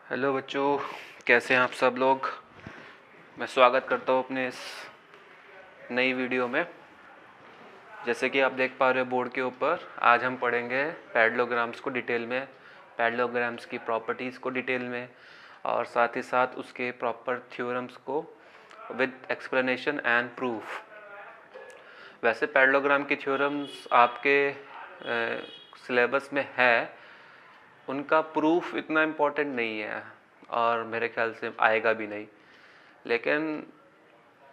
Hello बच्चों, कैसे हैं आप सब लोग। मैं स्वागत करता हूं अपने इस नई वीडियो में। जैसे कि आप देख पा रहे हो बोर्ड के ऊपर, आज हम पढ़ेंगे पैरेललोग्राम्स को डिटेल में, पैरेललोग्राम्स की प्रॉपर्टीज़ को डिटेल में, और साथ ही साथ उसके प्रॉपर थ्योरम्स को विद एक्सप्लेनेशन एंड प्रूफ। वैसे पैरेललोग्राम की थ्योरम्स आपके सिलेबस में है, उनका प्रूफ इतना इम्पोर्टेंट नहीं है और मेरे ख्याल से आएगा भी नहीं, लेकिन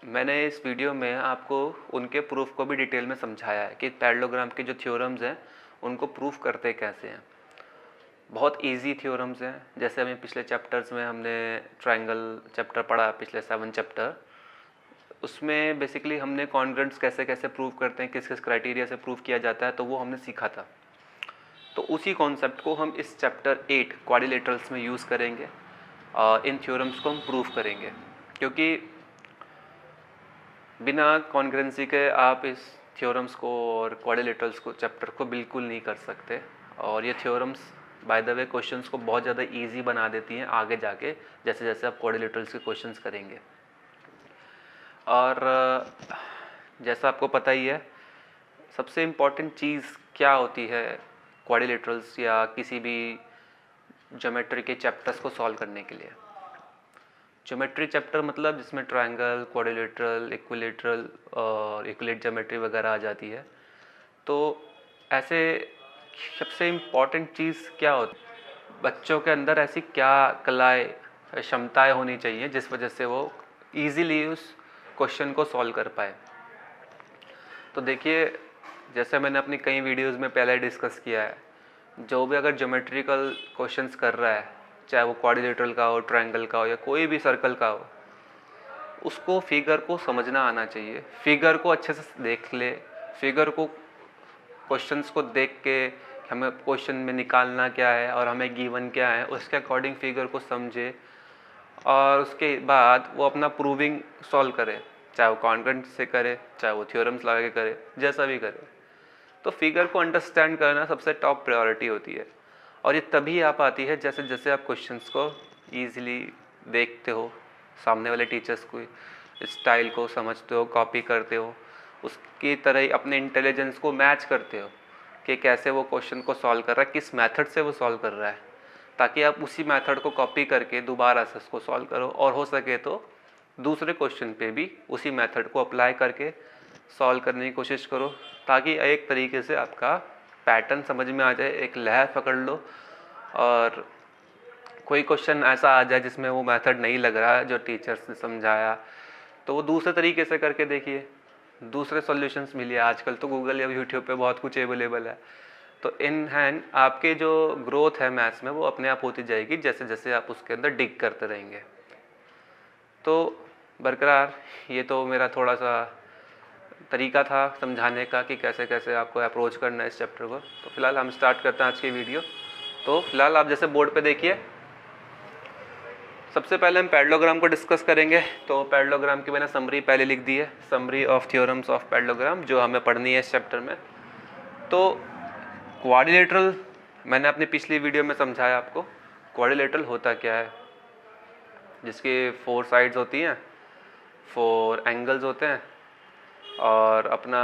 मैंने इस वीडियो में आपको उनके प्रूफ को भी डिटेल में समझाया है कि पैरेललोग्राम के जो थ्योरम्स हैं उनको प्रूफ करते कैसे हैं। बहुत इजी थ्योरम्स हैं। जैसे हमें पिछले चैप्टर्स में हमने ट्रायंगल चैप्टर पढ़ा, पिछले 7 चैप्टर, उसमें बेसिकली हमने कॉन्ग्रुएंट्स कैसे कैसे प्रूव करते हैं, किस किस क्राइटेरिया से प्रूव किया जाता है, तो वो हमने सीखा था। तो उसी कॉन्सेप्ट को हम इस चैप्टर 8 क्वाड्रिलेटरल्स में यूज़ करेंगे और इन थ्योरम्स को हम प्रूव करेंगे, क्योंकि बिना कॉन्ग्रुएंसी के आप इस थ्योरम्स को और क्वाड्रिलेटरल्स को चैप्टर को बिल्कुल नहीं कर सकते। और ये theorems by the way questions को बहुत ज़्यादा इजी बना देती हैं आगे जाके, जैसे जैसे आप क्वाड्रिलेटरल्स के क्वेश्चंस करेंगे। और जैसा आपको पता ही है, सबसे इम्पॉर्टेंट चीज़ क्या होती है क्वाड्रिलेटरल्स या किसी भी ज्योमेट्री के चैप्टर्स को सॉल्व करने के लिए। ज्योमेट्री चैप्टर मतलब जिसमें ट्रायंगल, क्वाड्रिलेटरल, इक्विलेटरल और इक्विलेट ज्योमेट्री वगैरह आ जाती है। तो ऐसे सबसे इम्पॉर्टेंट चीज़ क्या होती है, बच्चों के अंदर ऐसी क्या कलाएँ, क्षमताएं होनी चाहिए जिस वजह से वो ईज़िली उस क्वेश्चन को सॉल्व कर पाए। तो देखिए, जैसे मैंने अपनी कई वीडियोस में पहले डिस्कस किया है, जो भी अगर ज्योमेट्रिकल क्वेश्चंस कर रहा है, चाहे वो क्वाड्रिलेटरल का हो, ट्रायंगल का हो या कोई भी सर्कल का हो, उसको फिगर को समझना आना चाहिए। फिगर को अच्छे से देख ले, फिगर को, क्वेश्चंस को देख के हमें क्वेश्चन में निकालना क्या है और हमें गिवन क्या है, उसके अकॉर्डिंग फिगर को समझे और उसके बाद वो अपना प्रूविंग सॉल्व करे, चाहे वो कॉन्ग्रुएंट से करे, चाहे वो थ्योरम्स लगा के करे, जैसा भी करे। तो फिगर को अंडरस्टैंड करना सबसे टॉप प्रायोरिटी होती है, और ये तभी आ पाती है जैसे जैसे आप क्वेश्चंस को ईजिली देखते हो, सामने वाले टीचर्स को स्टाइल को समझते हो, कॉपी करते हो, उसकी तरह ही अपने इंटेलिजेंस को मैच करते हो कि कैसे वो क्वेश्चन को सॉल्व कर रहा है, किस मेथड से वो सॉल्व कर रहा है, ताकि आप उसी मेथड को कॉपी करके दोबारा से उसको सॉल्व करो, और हो सके तो दूसरे क्वेश्चन पे भी उसी मेथड को अप्लाई करके सॉल्व करने की कोशिश करो, ताकि एक तरीके से आपका पैटर्न समझ में आ जाए, एक लहर पकड़ लो। और कोई क्वेश्चन ऐसा आ जाए जिसमें वो मेथड नहीं लग रहा है जो टीचर्स ने समझाया, तो वो दूसरे तरीके से करके देखिए, दूसरे सॉल्यूशंस मिलिए। आजकल तो गूगल या यूट्यूब पे बहुत कुछ अवेलेबल है। तो इन हैंड आपके जो ग्रोथ है मैथ्स में, वो अपने आप होती जाएगी जैसे जैसे आप उसके अंदर डिग करते रहेंगे। तो बरकरार, ये तो मेरा थोड़ा सा तरीका था समझाने का कि कैसे कैसे आपको अप्रोच करना है इस चैप्टर को। तो फिलहाल हम स्टार्ट करते हैं आज की वीडियो। तो फिलहाल आप जैसे बोर्ड पे देखिए, सबसे पहले हम पैरेललोग्राम को डिस्कस करेंगे। तो पैरेललोग्राम की मैंने समरी पहले लिख दी है, summary of theorems of parallelogram, जो हमें पढ़नी है इस चैप्टर में। तो क्वाड्रिलेटरल मैंने अपनी पिछली वीडियो में समझाया आपको, क्वाड्रिलेटरल होता क्या है, जिसके 4 साइड्स होती हैं, 4 एंगल्स होते हैं और अपना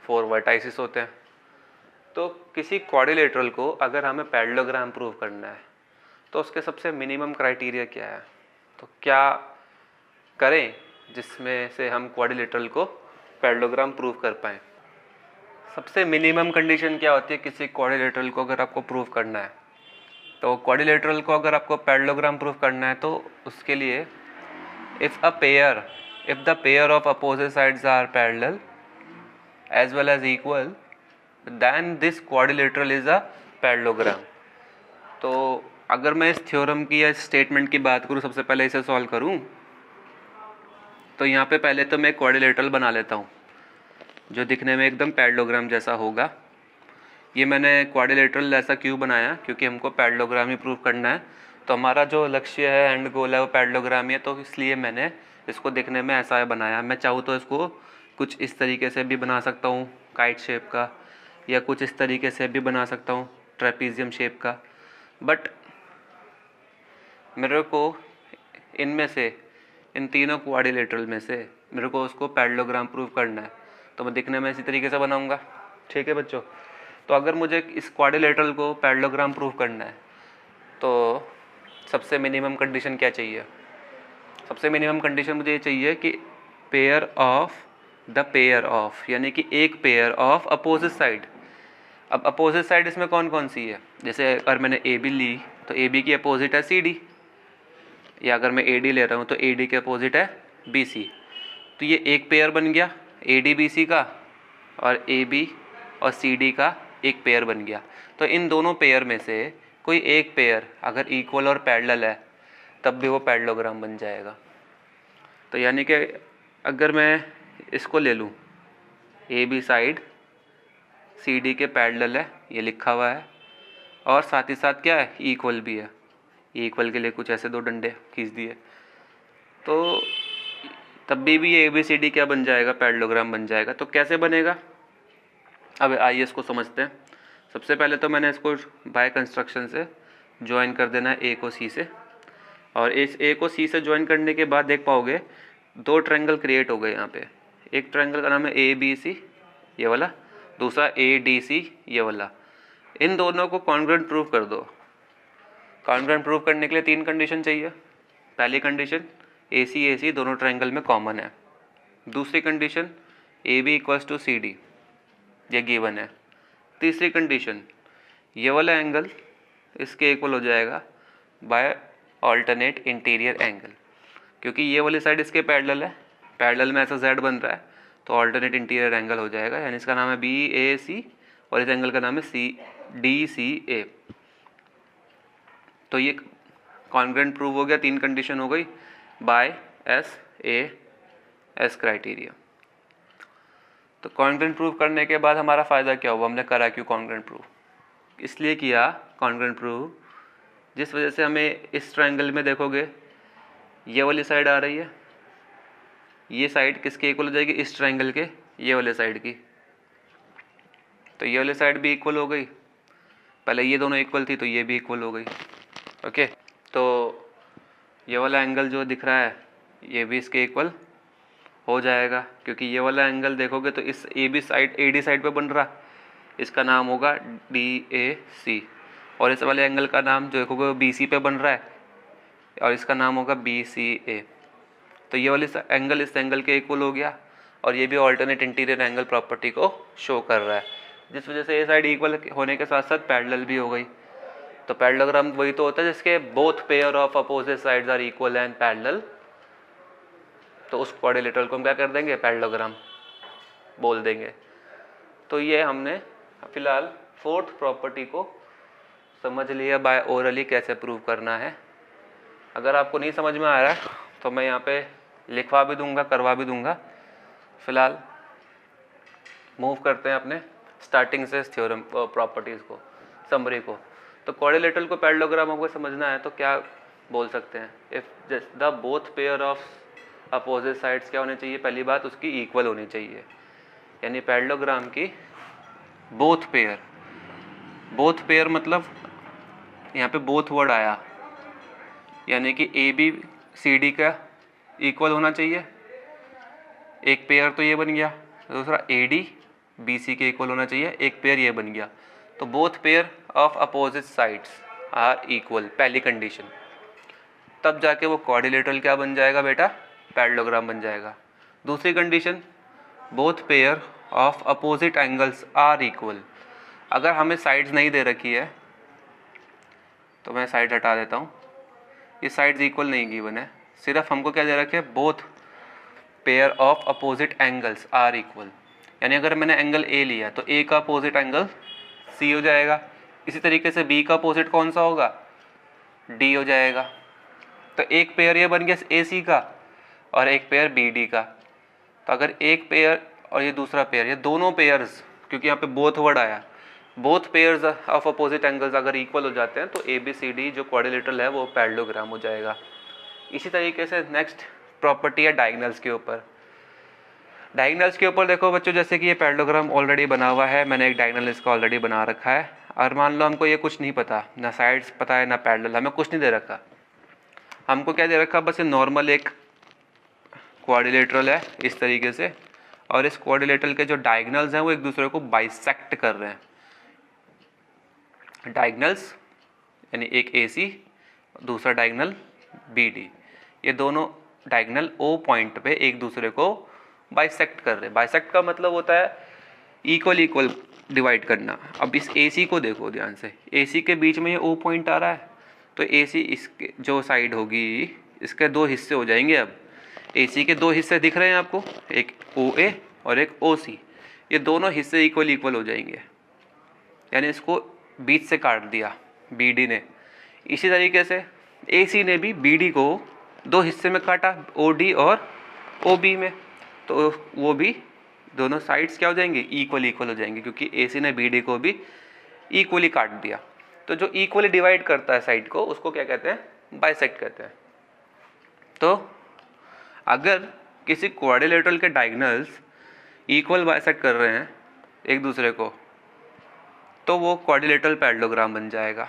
4 वर्टाइसिस होते हैं। तो किसी क्वाड्रिलेटरल को अगर हमें पैरेललोग्राम प्रूव करना है तो उसके सबसे मिनिमम क्राइटेरिया क्या है, तो क्या करें जिसमें से हम क्वाड्रिलेटरल को पैरेललोग्राम प्रूव कर पाएँ। सबसे मिनिमम कंडीशन क्या होती है किसी क्वाड्रिलेटरल को अगर आपको प्रूव करना है, तो क्वाड्रिलेटरल को अगर आपको पैरेललोग्राम प्रूव करना है तो उसके लिए if the pair of opposite sides are parallel as well as equal, then this quadrilateral is a parallelogram। तो अगर मैं इस थ्योरम की या इस स्टेटमेंट की बात करूँ, सबसे पहले इसे सॉल्व करूँ, तो यहाँ पे पहले तो मैं क्वाड्रिलेटरल बना लेता हूँ जो दिखने में एकदम पैरेललोग्राम जैसा होगा। ये मैंने क्वाड्रिलेटरल ऐसा क्यों बनाया, क्योंकि हमको पैरेललोग्राम ही प्रूव करना है, तो हमारा जो लक्ष्य है, एंड गोल है, वो पैरेललोग्राम ही है। तो इसलिए मैंने इसको दिखने में ऐसा बनाया। मैं चाहूँ तो इसको कुछ इस तरीके से भी बना सकता हूँ, काइट शेप का, या कुछ इस तरीके से भी बना सकता हूँ, ट्रेपीजियम शेप का। बट मेरे को इनमें से, इन तीनों क्वाड्रिलेटरल में से मेरे को उसको पैरेललोग्राम प्रूव करना है, तो मैं दिखने में इसी तरीके से बनाऊंगा। ठीक है बच्चों, तो अगर मुझे इस क्वाड्रिलेटरल को पैरेललोग्राम प्रूव करना है तो सबसे मिनिमम कंडीशन क्या चाहिए? सबसे मिनिमम कंडीशन मुझे ये चाहिए कि पेयर ऑफ यानी कि एक पेयर ऑफ अपोजिट साइड। अब अपोजिट साइड इसमें कौन कौन सी है? जैसे अगर मैंने ए बी ली तो ए बी की अपोजिट है सी डी, या अगर मैं ए डी ले रहा हूँ तो ए डी के अपोजिट है बी सी। तो ये एक पेयर बन गया ए डी बी सी का, और ए बी और सी डी का एक पेयर बन गया। तो इन दोनों पेयर में से कोई एक पेयर अगर इक्वल और पैरेलल है तब भी वो पैरेललोग्राम बन जाएगा। तो यानी कि अगर मैं इसको ले लूँ, A B side C D के पैरेलल है, ये लिखा हुआ है, और साथ ही साथ क्या है, इक्वल भी है। इक्वल के लिए कुछ ऐसे दो डंडे खींच दिए, तो तब भी ए बी सी डी क्या बन जाएगा, पैरेललोग्राम बन जाएगा। तो कैसे बनेगा, अब आइए इसको समझते हैं। सबसे पहले तो मैंने इसको बाय कंस्ट्रक्शन से ज्वाइन कर देना है ए को सी से, और इस ए को सी से ज्वाइन करने के बाद देख पाओगे दो ट्रायंगल क्रिएट हो गए यहाँ पे। एक ट्रायंगल का नाम है ए बी सी ये वाला, दूसरा ए डी सी ये वाला। इन दोनों को कॉन्ग्रुएंट प्रूव कर दो। कॉन्ग्रुएंट प्रूव करने के लिए तीन कंडीशन चाहिए। पहली कंडीशन ए सी दोनों ट्रायंगल में कॉमन है। दूसरी condition A B equals to C D, ये गिवन है। तीसरी कंडीशन ये वाला एंगल इसके इक्वल हो जाएगा बाय ऑल्टरनेट इंटीरियर एंगल, क्योंकि ये वाली साइड इसके पैरेलल है, पैरेलल में ऐसा जेड बन रहा है, तो ऑल्टरनेट इंटीरियर एंगल हो जाएगा, यानी इसका नाम है बी ए सी और इस एंगल का नाम है सी डी सी ए। तो ये कॉन्ग्रुएंट प्रूव हो गया, तीन कंडीशन हो गई बाय एस क्राइटेरिया। तो कॉन्ग्रुएंट प्रूव करने के बाद हमारा फ़ायदा क्या हुआ, हमने करा क्यों कॉन्ग्रुएंट प्रूव? इसलिए किया कॉन्ग्रुएंट प्रूव जिस वजह से हमें इस ट्रायंगल में देखोगे ये वाली साइड आ रही है, ये साइड किसके इक्वल हो जाएगी, इस ट्रायंगल के ये वाले साइड की। तो ये वाली साइड भी इक्वल हो गई, पहले ये दोनों इक्वल थी तो ये भी इक्वल हो गई। ओके, तो ये वाला एंगल जो दिख रहा है ये भी इसके इक्वल हो जाएगा, क्योंकि ये वाला एंगल देखोगे तो इस A B side A D side पे बन रहा, इसका नाम होगा डी ए सी, और इस वाले एंगल का नाम जो देखोगे बी सी पे बन रहा है और इसका नाम होगा बी सी ए। तो ये वाली एंगल इस एंगल के इक्वल हो गया, और ये भी ऑल्टरनेट इंटीरियर एंगल प्रॉपर्टी को शो कर रहा है, जिस वजह से ये साइड इक्वल होने के साथ साथ पैरेलल भी हो गई। तो पैरेललोग्राम वही तो होता है जिसके both pair of opposite sides are equal and parallel, तो उस क्वाड्रिलेटरल को हम क्या कर देंगे, पैरेललोग्राम बोल देंगे। तो ये हमने फिलहाल फोर्थ प्रॉपर्टी को समझ लिया बाय ओरली कैसे प्रूव करना है। अगर आपको नहीं समझ में आ रहा है तो मैं यहाँ पे लिखवा भी दूंगा, करवा भी दूंगा। फिलहाल मूव करते हैं अपने स्टार्टिंग से थ्योरम प्रॉपर्टीज़ को, समरी को। तो क्वाड्रिलेटरल को पैरेललोग्राम आपको समझना है तो क्या बोल सकते हैं, if the both pair of opposite sides क्या होने चाहिए, पहली बात उसकी इक्वल होनी चाहिए, यानी पैरेललोग्राम की बोथ पेयर मतलब यहाँ पे बोथ वर्ड आया, यानी कि ए बी सी डी का इक्वल होना चाहिए, एक पेयर तो ये बन गया, दूसरा ए डी बी सी के इक्वल होना चाहिए, एक पेयर ये बन गया। तो both pair of opposite sides are equal, पहली कंडीशन। तब जाके वो क्वाड्रिलेटरल क्या बन जाएगा बेटा, पैरेललोग्राम बन जाएगा। दूसरी condition both pair of opposite angles are equal. अगर हमें साइड्स नहीं दे रखी है तो मैं साइड हटा देता हूँ, ये साइड्स इक्वल नहीं गिवन है, सिर्फ हमको क्या दे रखे है, both pair of opposite angles are equal. यानी अगर मैंने एंगल ए लिया तो ए का अपोजिट एंगल सी हो जाएगा, इसी तरीके से बी का अपोजिट कौन सा होगा, डी हो जाएगा। तो एक पेयर ये बन गया ए सी का और एक पेयर बी डी का। तो अगर एक पेयर और ये दूसरा पेयर, ये दोनों पेयर्स, क्योंकि यहाँ पे बोथ वर्ड आया, both pairs of opposite angles अगर इक्वल हो जाते हैं तो ए बी सी डी जो क्वाड्रिलेटरल है वो पैरेललोग्राम हो जाएगा। इसी तरीके से नेक्स्ट प्रॉपर्टी है डायगोनल्स के ऊपर। डायगोनल्स के ऊपर देखो बच्चों, जैसे कि ये पैरेललोग्राम ऑलरेडी बना हुआ है, मैंने एक डायगोनल इसका ऑलरेडी बना रखा है, और मान लो हमको ये कुछ नहीं पता, ना साइड्स पता है ना पैरेलल, हमें कुछ नहीं दे रखा, हमको क्या दे रखा, बस ये नॉर्मल एक क्वाड्रिलेटरल है इस तरीके से, और इस क्वाड्रिलेटरल के जो डायगनल्स हैं वो एक दूसरे को बाइसेक्ट कर रहे हैं। डायगनल्स यानी एक AC, दूसरा डायगनल BD, ये दोनों डायगनल O पॉइंट पे एक दूसरे को बाइसेक्ट कर रहे हैं। बाइसेक्ट का मतलब होता है इक्वल इक्वल डिवाइड करना। अब इस AC को देखो ध्यान से, AC के बीच में ये O पॉइंट आ रहा है, तो AC इसके जो साइड होगी इसके दो हिस्से हो जाएंगे। अब AC के दो हिस्से दिख रहे हैं आपको, एक OA और एक OC, ये दोनों हिस्से इक्वल इक्वल हो जाएंगे, यानी इसको बीच से काट दिया BD ने। इसी तरीके से AC ने भी BD को दो हिस्से में काटा, OD और OB में, तो वो भी दोनों साइड्स क्या हो जाएंगे, इक्वल इक्वल हो जाएंगे, क्योंकि AC ने BD को भी इक्वली काट दिया। तो जो इक्वली डिवाइड करता है साइड को, उसको क्या कहते हैं, बाइसेक्ट कहते हैं। तो अगर किसी क्वाड्रिलेटरल के डायगोनल्स इक्वल बाइसेक्ट कर रहे हैं एक दूसरे को, तो वो क्वाड्रिलेटरल पैरेललोग्राम बन जाएगा।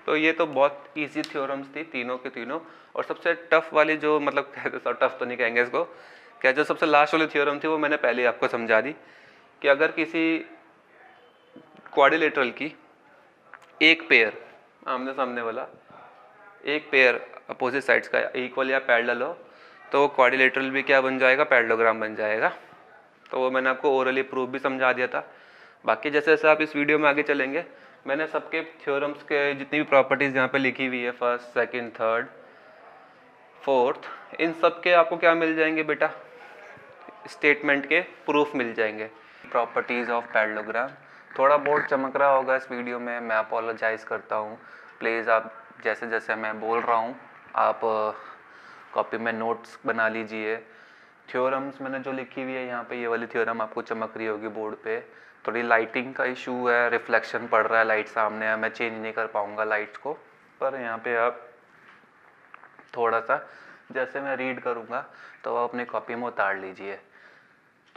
तो ये तो बहुत इजी थ्योरम्स थी तीनों के तीनों। और सबसे टफ वाली जो, मतलब टफ तो नहीं कहेंगे इसको, क्या जो सबसे लास्ट वाली थ्योरम थी वो मैंने पहले ही आपको समझा दी, कि अगर किसी क्वाड्रिलेटरल की एक पेयर आमने सामने वाला, एक पेयर अपोजिट साइड्स का इक्वल या पैरेलल हो, तो वो क्वाड्रिलेटरल भी क्या बन जाएगा, पैरेललोग्राम बन जाएगा। तो वो मैंने आपको ओरली प्रूफ भी समझा दिया था। बाकी जैसे जैसे आप इस वीडियो में आगे चलेंगे, मैंने सबके थ्योरम्स के जितनी भी प्रॉपर्टीज़ यहाँ पे लिखी हुई है, फर्स्ट, सेकंड, थर्ड, फोर्थ, इन सब के आपको क्या मिल जाएंगे बेटा, स्टेटमेंट के प्रूफ मिल जाएंगे। प्रॉपर्टीज़ ऑफ पैरेललोग्राम थोड़ा बहुत चमक रहा होगा इस वीडियो में, मैं अपोलोजाइज़ करता हूँ। प्लीज़ आप जैसे जैसे मैं बोल रहा हूँ आप कॉपी में नोट्स बना लीजिए। थ्योरम्स मैंने जो लिखी हुई है यहाँ पे, ये वाली थ्योरम आपको चमक रही होगी बोर्ड पे। थोड़ी लाइटिंग का इशू है, रिफ्लेक्शन पड़ रहा है, लाइट सामने है, मैं चेंज नहीं कर पाऊँगा लाइट्स को, पर यहाँ पे आप थोड़ा सा जैसे मैं रीड करूँगा तो आप अपनी कॉपी में उतार लीजिए।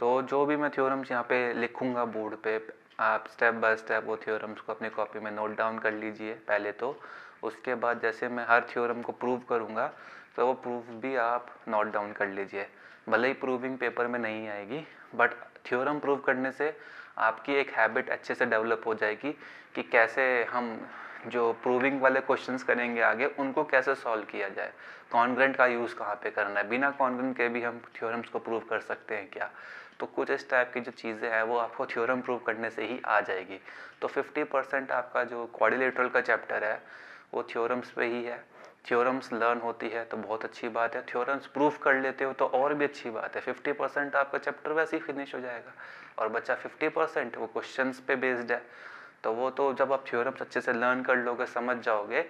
तो जो भी मैं थ्योरम्स यहाँ पे लिखूँगा बोर्ड पे, आप स्टेप बाय स्टेप वो थ्योरम्स को अपनी कॉपी में नोट डाउन कर लीजिए पहले तो। उसके बाद जैसे मैं हर थ्योरम को प्रूव करूँगा तो वो प्रूफ भी आप नोट डाउन कर लीजिए। भले ही प्रूविंग पेपर में नहीं आएगी, बट थ्योरम प्रूव करने से आपकी एक हैबिट अच्छे से डेवलप हो जाएगी कि कैसे हम जो प्रूविंग वाले क्वेश्चंस करेंगे आगे, उनको कैसे सॉल्व किया जाए, कॉन्ग्रेंट का यूज़ कहाँ पे करना है, बिना कॉन्ग्रेंट के भी हम थ्योरम्स को प्रूव कर सकते हैं क्या। तो कुछ इस टाइप की जो चीज़ें हैं वो आपको थ्योरम प्रूव करने से ही आ जाएगी। तो 50% आपका जो क्वाड्रिलेटरल का चैप्टर है वो थ्योरम्स पे ही है। थ्योरम्स लर्न होती है तो बहुत अच्छी बात है, थ्योरम्स प्रूफ कर लेते हो तो और भी अच्छी बात है। 50% आपका चैप्टर वैसे ही फिनिश हो जाएगा, और बच्चा 50% वो क्वेश्चंस पे बेस्ड है। तो वो तो जब आप थ्योरम्स अच्छे से लर्न कर लोगे, समझ जाओगे,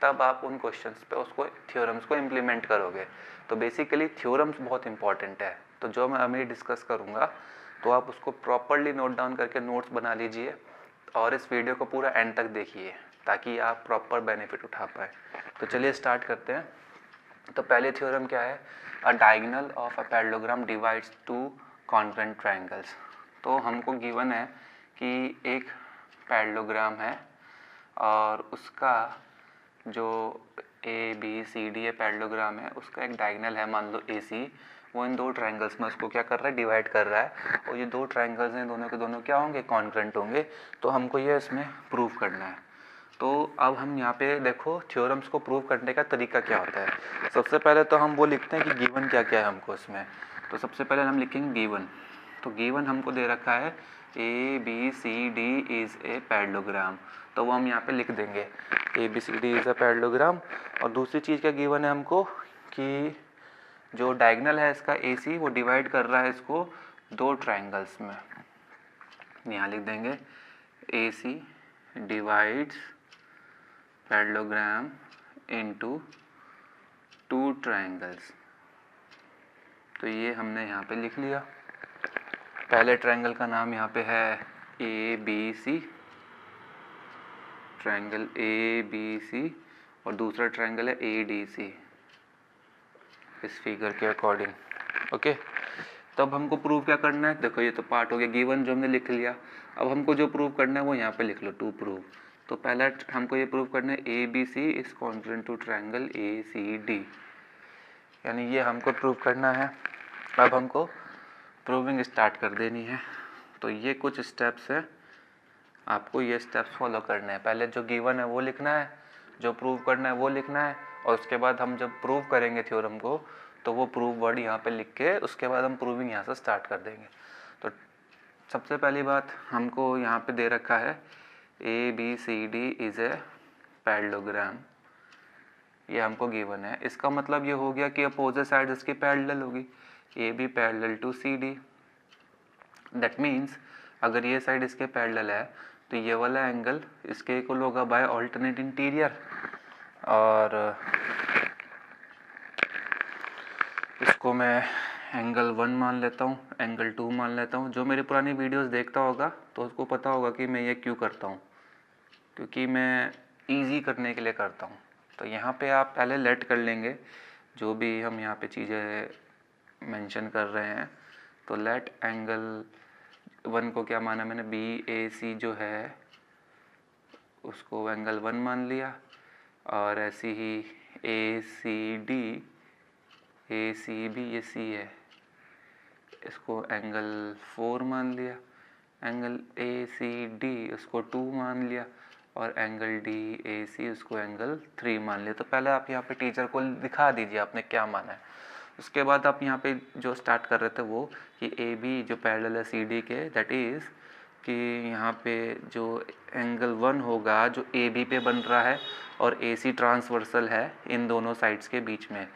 तब आप उन क्वेश्चंस पे उसको थ्योरम्स को इम्प्लीमेंट करोगे। तो बेसिकली थ्योरम्स बहुत इंपॉर्टेंट है। तो जो मैं अभी डिस्कस करूँगा तो आप उसको प्रॉपरली नोट डाउन करके नोट्स बना लीजिए, और इस वीडियो को पूरा एंड तक देखिए ताकि आप प्रॉपर बेनिफिट उठा पाए। तो चलिए स्टार्ट करते हैं। तो पहले थ्योरम क्या है, अ diagonal of a parallelogram divides two congruent triangles. तो हमको गिवन है कि एक पैरेललोग्राम है और उसका जो ABCD ये पैरेललोग्राम है, उसका एक डायगोनल है मान लो AC, वो इन दो ट्रायंगल्स में उसको क्या कर रहा है, डिवाइड कर रहा है, और ये दो ट्रायंगल्स हैं, दोनों के दोनों क्या होंगे, कॉन्ग्रुएंट होंगे। तो हमको ये इसमें प्रूव करना है। तो अब हम यहाँ पे देखो थ्योरम्स को प्रूव करने का तरीका क्या होता है। सबसे पहले तो हम वो लिखते हैं कि गिवन क्या क्या है हमको इसमें। तो सबसे पहले हम लिखेंगे गिवन। तो गिवन हमको दे रखा है ABCD इज़ ए पैरेललोग्राम, तो वो हम यहाँ पे लिख देंगे ABCD इज़ अ पैरेललोग्राम। और दूसरी चीज़ क्या गिवन है हमको कि जो डायगोनल है इसका AC, वो डिवाइड कर रहा है इसको दो ट्रायंगल्स में। यहाँ लिख देंगे AC divides parallelogram into two triangles. तो ये हमने यहाँ पे लिख लिया। पहले ट्रायंगल का नाम यहाँ पे है ABC, ट्रायंगल ABC, और दूसरा ट्रायंगल है ADC इस फिगर के अकॉर्डिंग। ओके, तब हमको प्रूव क्या करना है, देखो ये तो पार्ट हो गया गिवन जो हमने लिख लिया। अब हमको जो प्रूव करना है वो यहाँ पे लिख लो, टू प्रूव। तो पहला हमको ये प्रूव करना है A B C is congruent to triangle A C D, यानी ये हमको प्रूव करना है। अब हमको प्रूविंग स्टार्ट कर देनी है। तो ये कुछ स्टेप्स हैं, आपको ये स्टेप्स फॉलो करने हैं। पहले जो गिवन है वो लिखना है, जो प्रूव करना है वो लिखना है, और उसके बाद हम जब प्रूव करेंगे थ्योरम को तो वो प्रूव वर्ड यहाँ पे लिख के उसके बाद हम प्रूविंग यहाँ से स्टार्ट कर देंगे। तो सबसे पहली बात हमको यहाँ पे दे रखा है A B C D is a parallelogram, ये हमको गिवन है। इसका मतलब ये हो गया कि अपोजिट साइड इसकी पैरेलल होगी, A B parallel to C D. That means अगर ये साइड इसके पैरेलल है तो ये वाला एंगल इसके इक्वल होगा बाय ऑल्टरनेट इंटीरियर, और इसको मैं एंगल 1 मान लेता हूँ, एंगल 2 मान लेता हूँ। जो मेरी पुरानी वीडियोस देखता होगा तो उसको पता होगा कि मैं ये क्यों करता हूँ, क्योंकि मैं इजी करने के लिए करता हूँ। तो यहाँ पे आप पहले लेट कर लेंगे जो भी हम यहाँ पे चीज़ें मेंशन कर रहे हैं। तो लेट एंगल 1 को क्या माना मैंने, बी ए सी जो है उसको एंगल 1 मान लिया, और ऐसी ही ए सी डी, ए सी भी ये सी है, इसको एंगल 4 मान लिया, एंगल ए सी डी उसको 2 मान लिया, और एंगल डी ए सी उसको एंगल 3 मान लिया। तो पहले आप यहाँ पे टीचर को दिखा दीजिए आपने क्या माना है। उसके बाद आप यहाँ पे जो स्टार्ट कर रहे थे वो कि ए बी जो पैरेलल है सी डी के, दैट इज़ कि यहाँ पे जो एंगल 1 होगा जो ए बी पे बन रहा है और ए सी ट्रांसवर्सल है इन दोनों साइड्स के बीच में।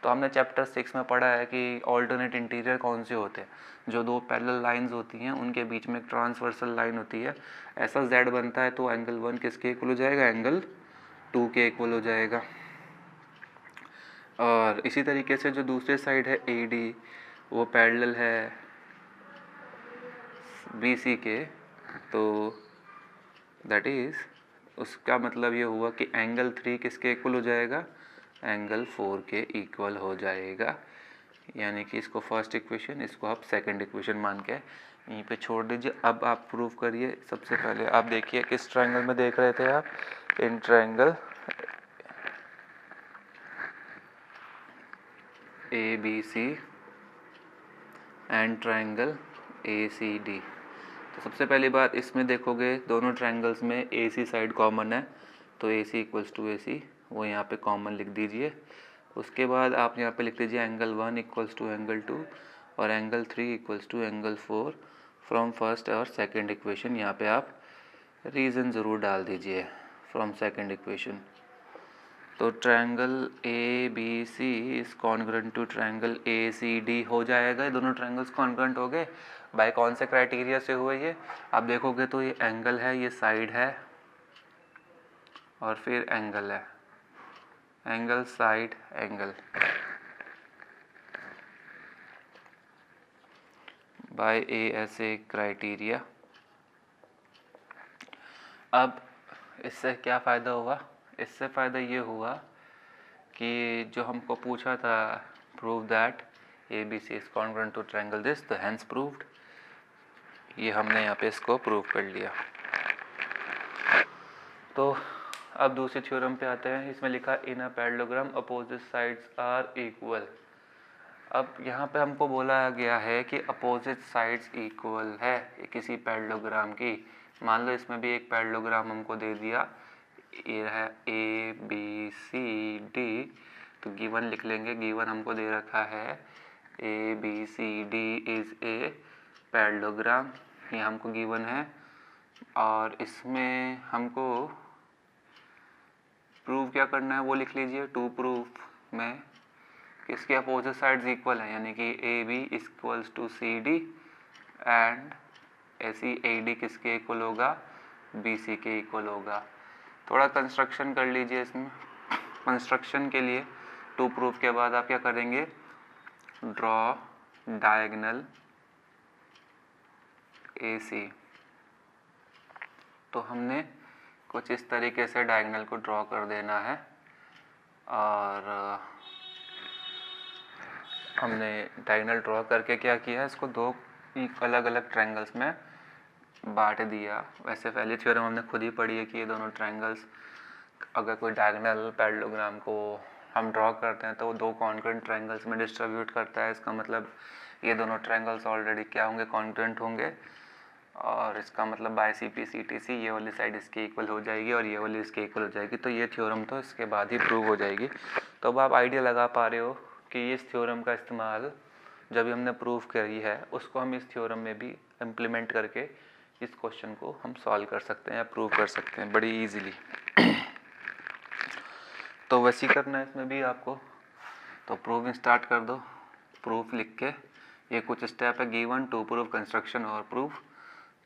तो हमने चैप्टर 6 में पढ़ा है कि ऑल्टरनेट इंटीरियर कौन से होते हैं, जो दो पैरेलल लाइंस होती हैं उनके बीच में एक ट्रांसवर्सल लाइन होती है। ऐसा जेड बनता है तो एंगल 1 किसके इक्वल हो जाएगा, एंगल 2 के इक्वल हो जाएगा। और इसी तरीके से जो दूसरे साइड है ए डी वो पैरेलल है बी सी के, तो दैट इज़ उसका मतलब ये हुआ कि एंगल 3 किसके इक्वल हो जाएगा, एंगल 4 के इक्वल हो जाएगा। यानी कि इसको फर्स्ट इक्वेशन, इसको आप सेकंड इक्वेशन मान के यहीं पे छोड़ दीजिए। अब आप प्रूव करिए। सबसे पहले आप देखिए किस ट्रायंगल में देख रहे थे आप, in triangle A B C and triangle A C D. तो सबसे पहली बात इसमें देखोगे दोनों ट्रायंगल्स में ए सी साइड कॉमन है, तो ए सी इक्वल्स टू ए सी वो यहाँ पे कॉमन लिख दीजिए। उसके बाद आप यहाँ पे लिख लीजिए एंगल 1 इक्वल्स टू एंगल 2 और angle 3 equals to angle 4 from first और सेकंड इक्वेशन। यहाँ पे आप रीज़न ज़रूर डाल दीजिए फ्रॉम सेकंड इक्वेशन। तो triangle A B C is congruent to triangle A C D हो जाएगा। दोनों ट्रायंगल्स कॉन्ग्रुएंट हो गए। बाय कौन से क्राइटेरिया से हुए ये आप देखोगे तो ये एंगल है, ये साइड है, और फिर एंगल है, एंगल साइड एंगल, बाय ए ऐसे क्राइटेरिया। अब इससे क्या फ़ायदा हुआ, इससे फ़ायदा ये हुआ कि जो हमको पूछा था prove that A B C is congruent to triangle this, तो हैंस प्रूव्ड, ये हमने यहाँ पे इसको प्रूव कर लिया। तो अब दूसरे थ्योरम पे आते हैं। इसमें लिखा in a parallelogram opposite sides are equal. अब यहाँ पे हमको बोला गया है कि अपोजिट साइड्स इक्वल है किसी पैरेललोग्राम की। मान लो इसमें भी एक पैरेललोग्राम हमको दे दिया, ये है ए बी सी डी, तो गिवन लिख लेंगे। गिवन हमको दे रखा है A B C D is a parallelogram, ये हमको गिवन है। और इसमें हमको प्रूव क्या करना है वो लिख लीजिए। टू प्रूफ में इसके अपोजिट साइड्स इक्वल है, यानी कि A B equals to C D and ऐसी ए डी किसके इक्वल होगा, बी सी के इक्वल होगा। थोड़ा कंस्ट्रक्शन कर लीजिए इसमें। कंस्ट्रक्शन के लिए टू प्रूफ के बाद आप क्या करेंगे, ड्रॉ डायगोनल ए सी। तो हमने कुछ इस तरीके से डायगोनल को ड्रॉ कर देना है, और हमने डायगोनल ड्रॉ करके क्या किया है, इसको दो अलग अलग ट्रायंगल्स में बांट दिया। वैसे पहले थ्योरम हमने खुद ही पढ़ी है कि ये दोनों ट्रायंगल्स, अगर कोई डायगोनल पैरेललोग्राम को हम ड्रॉ करते हैं तो वो दो कॉन्ग्रुएंट ट्रायंगल्स में डिस्ट्रीब्यूट करता है। इसका मतलब ये दोनों ट्रायंगल्स ऑलरेडी क्या होंगे, कॉन्ग्रुएंट होंगे, और इसका मतलब by C P C T C ये वाली साइड इसके इक्वल हो जाएगी और ये वाली इसके इक्वल हो जाएगी। तो ये थ्योरम तो इसके बाद ही प्रूव हो जाएगी। तो अब आप आइडिया लगा पा रहे हो कि इस थ्योरम का इस्तेमाल जब भी हमने प्रूव करी है उसको हम इस थ्योरम में भी इम्प्लीमेंट करके इस क्वेश्चन को हम सॉल्व कर सकते हैं या प्रूव कर सकते हैं बड़ी ईजीली। तो वैसे ही करना है इसमें भी आपको। तो प्रूविंग स्टार्ट कर दो। प्रूफ लिख के ये कुछ स्टेप है गिवन टू प्रूव कंस्ट्रक्शन और प्रूफ।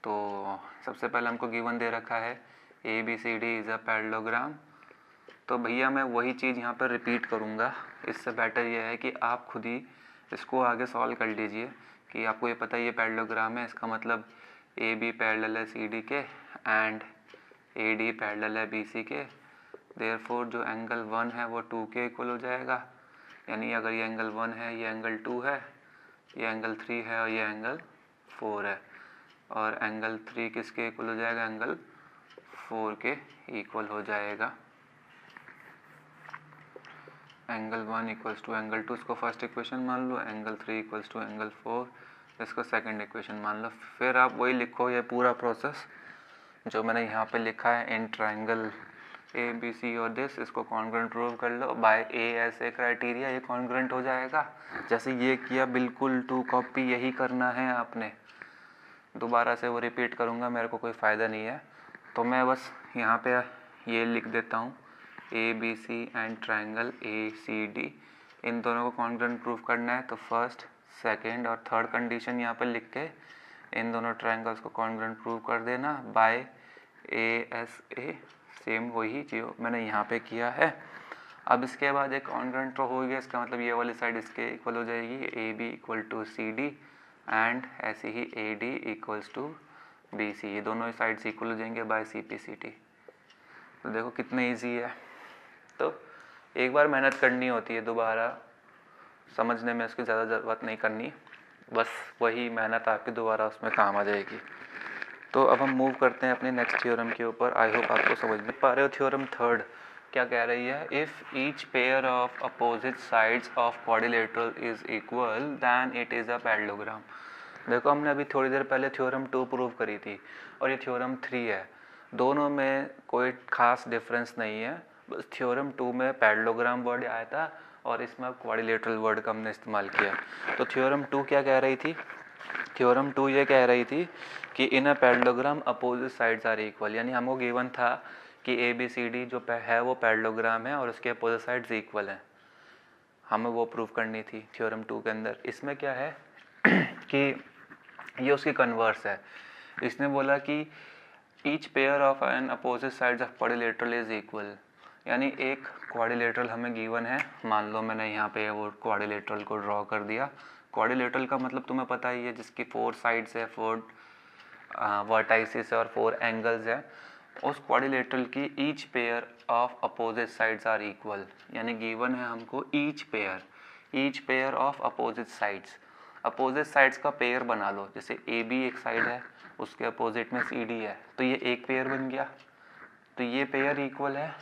तो सबसे पहले हमको गिवन दे रखा है A B C D is a parallelogram. तो भैया मैं वही चीज़ यहाँ पर रिपीट करूँगा। इससे बेटर ये है कि आप खुद ही इसको आगे सॉल्व कर लीजिए कि आपको ये पता है ये पैरेललोग्राम है, इसका मतलब ए बी पैरेलल है सी डी के एंड ए डी पैरेलल है बी सी के। देयरफॉर जो एंगल 1 है वो 2 के इक्वल हो जाएगा। यानी अगर ये एंगल 1 है, ये एंगल 2 है, ये एंगल 3 है और ये एंगल 4 है, और एंगल 3 किसके इक्वल हो जाएगा, एंगल 4 के इक्वल हो जाएगा। एंगल 1 इक्वल्स टू एंगल 2 इसको फर्स्ट इक्वेशन मान लो, एंगल 3 इक्वल्स टू एंगल 4 इसको सेकंड इक्वेशन मान लो। फिर आप वही लिखो, ये पूरा प्रोसेस जो मैंने यहाँ पे लिखा है in triangle A B C और दिस, इसको कॉन्ग्रुएंट प्रूव कर लो by A S A criteria, ये कॉन्ग्रुएंट हो जाएगा। जैसे ये किया बिल्कुल टू कॉपी यही करना है आपने। दोबारा से वो रिपीट करूँगा, मेरे को कोई फ़ायदा नहीं है। तो मैं बस यहाँ पे ये लिख देता हूँ A B C and triangle A C D, इन दोनों को कॉन्ग्रुएंट प्रूव करना है। तो फर्स्ट सेकेंड और थर्ड कंडीशन यहाँ पर लिख के इन दोनों ट्राइंगल्स को कॉन्ग्रुएंट प्रूव कर देना by A S A, same वही जो मैंने यहाँ पे किया है। अब इसके बाद एक कॉन्ग्रुएंट तो हो गया, इसका मतलब ये वाली साइड इसके इक्वल हो जाएगी, A B equal to C D and ऐसे ही A D equals to B C, ये दोनों साइड्स इक्वल हो जाएंगे by C P C T. तो देखो कितना ईजी है। तो एक बार मेहनत करनी होती है, दोबारा समझने में उसकी ज़्यादा ज़रूरत नहीं करनी, बस वही मेहनत आपकी दोबारा उसमें काम आ जाएगी। तो अब हम मूव करते हैं अपने नेक्स्ट थ्योरम के ऊपर। आई होप आपको समझ में पा रहे हो। थ्योरम थर्ड क्या कह रही है, if each pair of opposite sides of quadrilateral is equal then it is a parallelogram. देखो हमने अभी थोड़ी देर पहले थ्योरम 2 प्रूव करी थी और ये थ्योरम 3 है, दोनों में कोई खास डिफरेंस नहीं है। बस थ्योरम 2 में पैरेललोग्राम वर्ड आया था और इसमें क्वाड्रिलेटरल वर्ड का हमने इस्तेमाल किया। तो थ्योरम 2 क्या कह रही थी, थ्योरम 2 ये कह रही थी कि in a parallelogram opposite sides are equal. यानी हमको गिवन था कि ए बी सी डी जो है वो पैरेललोग्राम है और उसके अपोजिट साइड्स इक्वल हैं, हमें वो प्रूव करनी थी थ्योरम 2 के अंदर। इसमें क्या है कि ये उसकी कन्वर्स है। इसने बोला कि each pair of N opposite sides of quadrilateral is equal, यानी एक क्वाड्रिलेटरल हमें गिवन है। मान लो मैंने यहाँ पे वो क्वाड्रिलेटरल को ड्रॉ कर दिया। क्वाड्रिलेटरल का मतलब तुम्हें पता ही है, जिसकी 4 साइड्स है, 4 वर्टाइसिस और 4 एंगल्स है। उस क्वाड्रिलेटरल की each pair of opposite sides are equal, यानी गिवन है हमको each pair of opposite sides. Opposite sides का पेयर बना लो, जैसे ए बी एक साइड है, उसके अपोजिट में सी डी है, तो ये एक पेयर बन गया। तो ये पेयर इक्वल है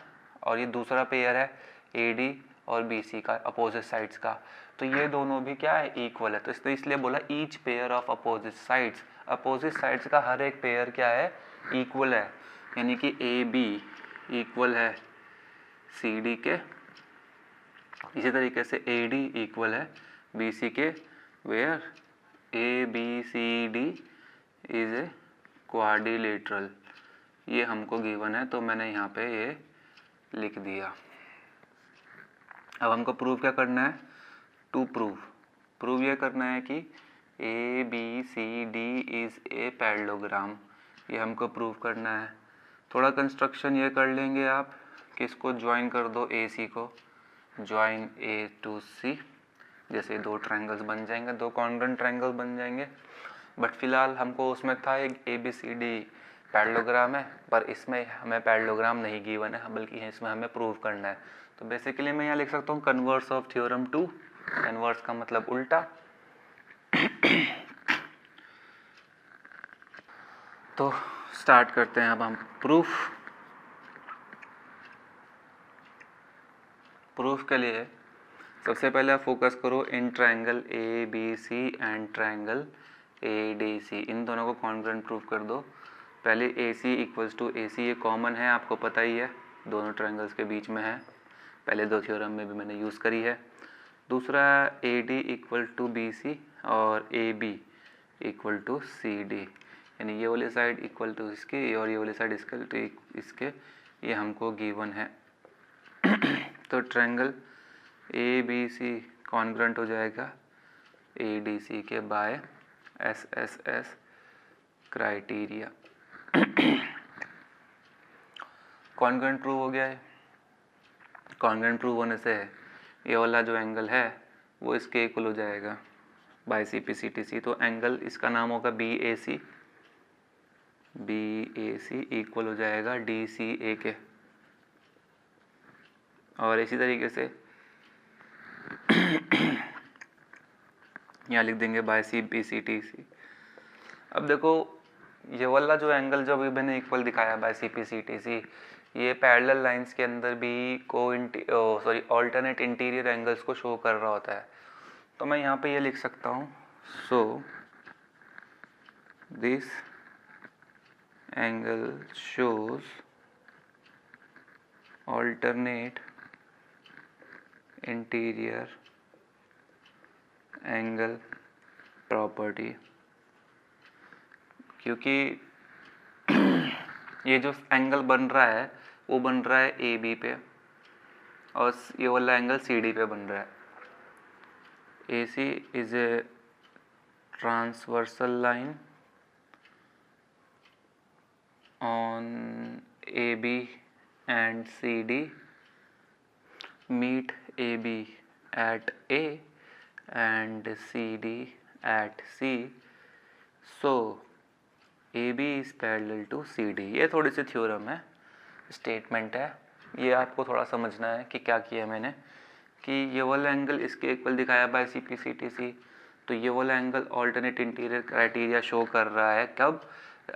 और ये दूसरा पेयर है ए डी और बी सी का, अपोजिट साइड्स का। तो ये दोनों भी क्या है, इक्वल है। तो इसने इसलिए बोला each pair of opposite sides, opposite sides का हर एक पेयर क्या है, इक्वल है। यानी कि ए बी इक्वल है सी डी के, इसी तरीके से ए डी इक्वल है बी सी के, where A B C D is a quadrilateral. ये हमको गिवन है, तो मैंने यहाँ पे ये लिख दिया। अब हमको प्रूव क्या करना है, टू प्रूव ये करना है कि A B C D is a parallelogram, ये हमको प्रूव करना है। थोड़ा कंस्ट्रक्शन ये कर लेंगे आप कि इसको ज्वाइन कर दो, ए सी को ज्वाइन ए टू सी, जैसे 2 ट्रायंगल्स बन जाएंगे, 2 कॉन्ग्रुएंट ट्रायंगल बन जाएंगे। बट फिलहाल हमको उसमें था एक A B C D parallelogram है, पर इसमें हमें पैरेललोग्राम नहीं गिवन है, बल्कि इसमें हमें प्रूव करना है। तो बेसिकली मैं यहाँ लिख सकता हूँ कन्वर्स ऑफ थ्योरम 2, कन्वर्स का मतलब उल्टा। तो स्टार्ट करते हैं अब हम प्रूफ के लिए सबसे पहले आप फोकस करो इन triangle A B C and triangle A D C, इन दोनों को कॉन्ग्रुएंट प्रूफ कर दो। पहले ए सी इक्वल्स टू ए सी, ये कॉमन है, आपको पता ही है, दोनों ट्रायंगल्स के बीच में है, पहले दो थ्योरम में भी मैंने यूज़ करी है। दूसरा A D equal to B C और A B equal to C D, यानी ये वाली साइड इक्वल टू इसके और ये वाली साइड इक्वल टू इसके, ये हमको गिवन है। तो triangle A B C congruent हो जाएगा ए डी सी के by S S S criteria. Congruent prove हो गया है। कॉन्ग्रुएंट प्रूव होने से ये वाला जो एंगल है वो इसके इक्वल हो जाएगा by C P C T C, तो एंगल इसका नाम होगा बी ए सी इक्वल हो जाएगा डी सी ए के। और इसी तरीके से यहाँ लिख देंगे by C P C T C. अब देखो ये वाला जो एंगल जो अभी मैंने इक्वल दिखाया by C P C T C, ये पैरेलल लाइंस के अंदर भी ऑल्टरनेट इंटीरियर एंगल्स को शो कर रहा होता है। तो मैं यहाँ पे ये लिख सकता हूँ, so this angle shows alternate interior angle property, क्योंकि ये जो एंगल बन रहा है वो बन रहा है ए बी पे और ये वाला एंगल सी डी पे बन रहा है। A C is a transversal line on A B and C D meet AB at A and CD at C, so AB is parallel to CD। ये थोड़ी सी थ्योरम है, स्टेटमेंट है, ये आपको थोड़ा समझना है कि क्या किया मैंने, कि ये वाला एंगल इसके इक्वल दिखाया by C P C T C, तो ये वाला angle alternate interior criteria show कर रहा है कब,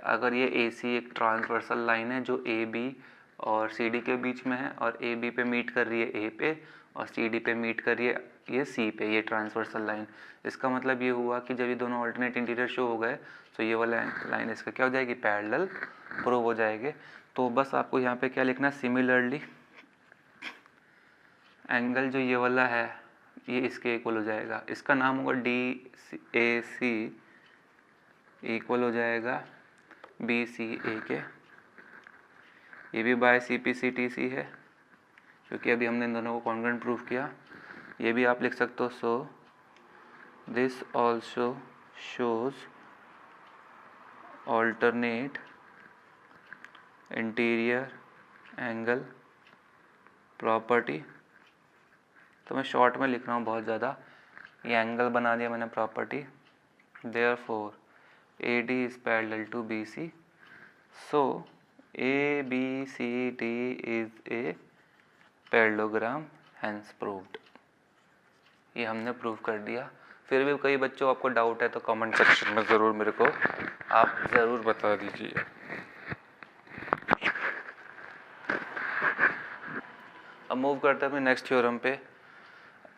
अगर ये ए सी एक ट्रांसवर्सल लाइन है जो ए बी और सी डी के बीच में है और ए बी पे मीट कर रही है ए पे और सी डी पे मीट कर रही है ये सी पे, ये ट्रांसवर्सल लाइन। इसका मतलब ये हुआ कि जब ये दोनों ऑल्टरनेट इंटीरियर शो हो गए तो ये वाला लाइन इसका क्या हो जाएगी, पैरेलल प्रूव हो जाएगी। तो बस आपको यहाँ पे क्या लिखना है, सिमिलरली एंगल जो ये वाला है ये इसके इक्वल हो जाएगा, इसका नाम होगा डी ए सी इक्वल हो जाएगा बी सी ए के। ये भी by C P C T C है क्योंकि अभी हमने इन दोनों को कॉन्ग्रुएंट प्रूफ किया। ये भी आप लिख सकते हो, so this also shows alternate interior angle property. तो मैं शॉर्ट में लिख रहा हूँ बहुत ज़्यादा, ये एंगल बना दिया मैंने property. Therefore A D is parallel to B C, so A B C D is a parallelogram, hence proved. ये हमने प्रूव कर दिया। फिर भी कई बच्चों आपको डाउट है तो कमेंट सेक्शन में ज़रूर मेरे को आप ज़रूर बता दीजिए। अब मूव करते हैं अपने नेक्स्ट थ्योरम पे।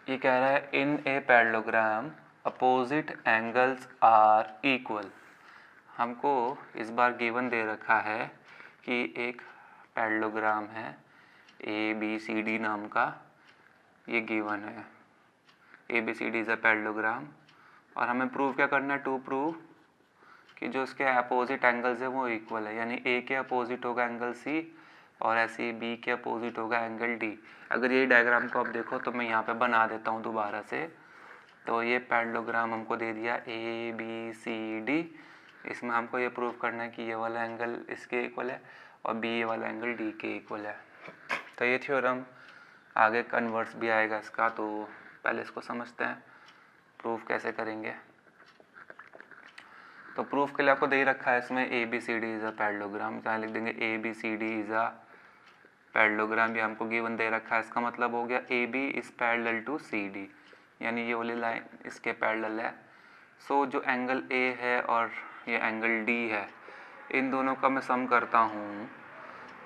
ये कह रहा है in a parallelogram opposite angles are equal. हमको इस बार गिवन दे रखा है कि एक पैरेललोग्राम है ए बी सी डी नाम का, ये गिवन है A B C D is a parallelogram, और हमें प्रूव क्या करना है, टू प्रूव कि जो इसके अपोजिट एंगल्स है वो इक्वल है, यानी ए के अपोजिट होगा एंगल सी और ऐसे बी के अपोजिट होगा एंगल डी। अगर ये डायग्राम को आप देखो तो मैं यहाँ पे बना देता हूँ दोबारा से। तो ये पैरेललोग्राम हमको दे दिया ए बी सी डी, इसमें हमको ये प्रूव करना है कि ये वाला एंगल इसके इक्वल है और बी ये वाला एंगल डी के इक्वल है। तो ये थ्योरम आगे कन्वर्स भी आएगा इसका, तो पहले इसको समझते हैं प्रूफ कैसे करेंगे। तो प्रूफ के लिए आपको दे ही रखा है इसमें A B C D is a parallelogram, जहाँ लिख देंगे A B C D is a parallelogram, ये हमको गिवन दे रखा है। इसका मतलब हो गया A B is parallel to C D, यानी ये वाली लाइन इसके पैरेलल है। सो जो एंगल ए है और ये एंगल डी है, इन दोनों का मैं सम करता हूँ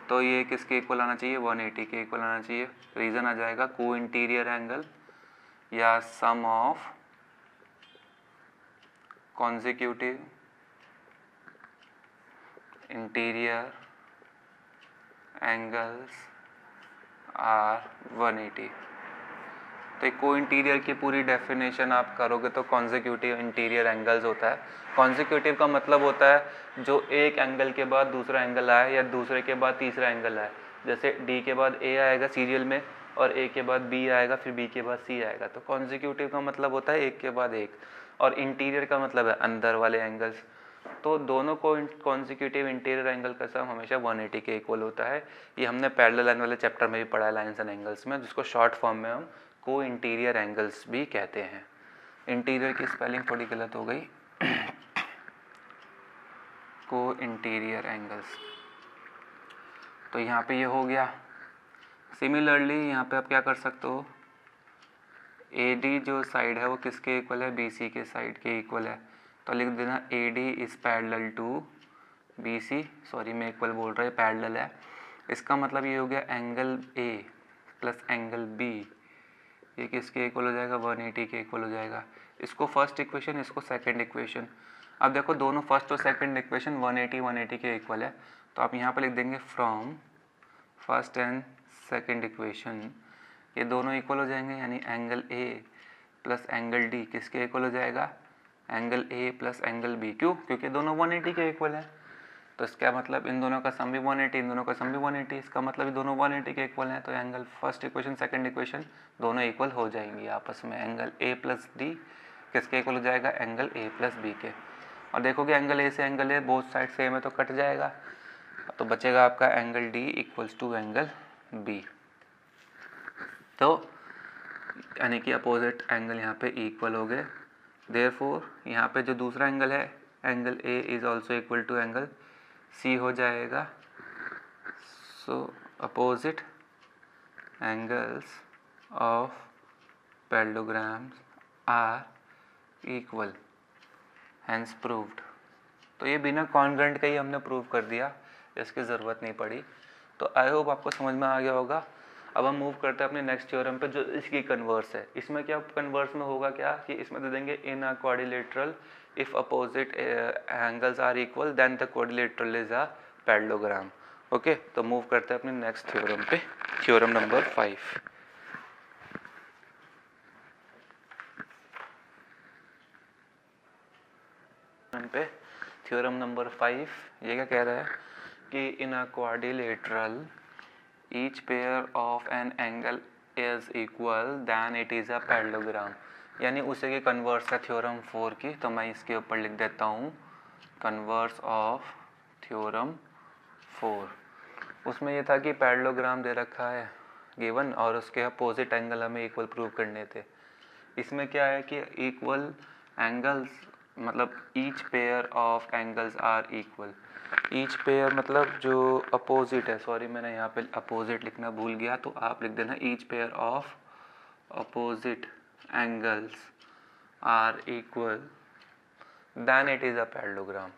तो ये किसके इक्वल आना चाहिए, 180 के इक्वल आना चाहिए। रीज़न आ जाएगा को इंटीरियर एंगल या sum of consecutive interior angles are 180। तो को इंटीरियर की पूरी डेफिनेशन आप करोगे तो कॉन्जिक्यूटिव इंटीरियर एंगल्स होता है। कॉन्जिक्यूटिव का मतलब होता है जो एक एंगल के बाद दूसरा एंगल आए या दूसरे के बाद तीसरा एंगल आए। जैसे डी के बाद ए आएगा सीरियल में और ए के बाद बी आएगा, फिर बी के बाद सी आएगा। तो कॉन्जिक्यूटिव का मतलब होता है एक के बाद एक, और इंटीरियर का मतलब है अंदर वाले एंगल्स। तो दोनों को कॉन्जिक्यूटिव इंटीरियर एंगल का सम हमेशा 180 के इक्वल होता है। ये हमने पैरेलल लाइन वाले चैप्टर में भी पढ़ा है, लाइन्स एंड एंगल्स में, जिसको शॉर्ट फॉर्म में हम को इंटीरियर एंगल्स भी कहते हैं। इंटीरियर की स्पेलिंग थोड़ी गलत हो गई, को इंटीरियर एंगल्स। तो यहाँ पे ये हो गया। सिमिलरली यहाँ पे आप क्या कर सकते हो, AD जो साइड है वो किसके इक्वल है, BC के साइड के इक्वल है। तो लिख देना AD is parallel to BC, sorry मैं इक्वल बोल रहा है, पैरेलल है। इसका मतलब ये हो गया angle A plus angle B, ये किसके इक्वल हो जाएगा, 180 के इक्वल हो जाएगा। इसको फर्स्ट इक्वेशन, इसको सेकंड इक्वेशन। अब देखो दोनों फर्स्ट और सेकंड इक्वेशन 180 के इक्वल है, तो आप यहाँ पर लिख देंगे from first and second equation ये दोनों इक्वल हो जाएंगे, यानी angle A plus angle D किसके इक्वल हो जाएगा, angle A plus angle B। क्यों, क्योंकि दोनों 180 के इक्वल है। तो इसका मतलब इन दोनों का सम भी 180, इन दोनों का सम भी 180, इसका मतलब दोनों 180 के इक्वल हैं। तो angle first equation second equation दोनों इक्वल हो जाएंगी आपस में। एंगल A प्लस D किसके इक्वल हो जाएगा, एंगल A प्लस B के। और देखोगे एंगल A से angle A both side same है तो कट जाएगा, तो बचेगा आपका angle D equals to angle B। तो यानी कि अपोजिट एंगल यहाँ पे इक्वल हो गए। देयरफॉर यहाँ पे जो दूसरा एंगल है angle A is also equal to angle C हो जाएगा। So opposite angles of parallelograms are equal, hence proved. तो ये बिना कॉन्ग्रुएंट का ही हमने प्रूव कर दिया, इसकी ज़रूरत नहीं पड़ी। तो आई होप आपको समझ में आ गया होगा। अब हम मूव करते हैं अपने नेक्स्ट थ्योरम पे जो इसकी कन्वर्स है। इसमें क्या कन्वर्स में होगा क्या कि इसमें दे देंगे in a quadrilateral if opposite angles are equal then the quadrilateral is a parallelogram. Okay, तो मूव करते हैं अपने नेक्स्ट थ्योरम पे, थ्योरम नंबर 5। पे थ्योरम नंबर 5 ये क्या कह रहा है कि in a quadrilateral each pair of an angle is equal then it is a parallelogram। यानी उसे की कन्वर्स है थ्योरम 4 की। तो मैं इसके ऊपर लिख देता हूँ कन्वर्स ऑफ थ्योरम 4। उसमें ये था कि पैरेललोग्राम दे रखा है गिवन और उसके अपोजिट एंगल हमें इक्वल प्रूव करने थे। इसमें क्या है कि इक्वल एंगल्स मतलब each pair of angles are equal. Each pair मतलब जो अपोजिट है, सॉरी मैंने यहाँ पे अपोजिट लिखना भूल गया, तो आप लिख देना each pair of opposite angles are equal then it is a parallelogram.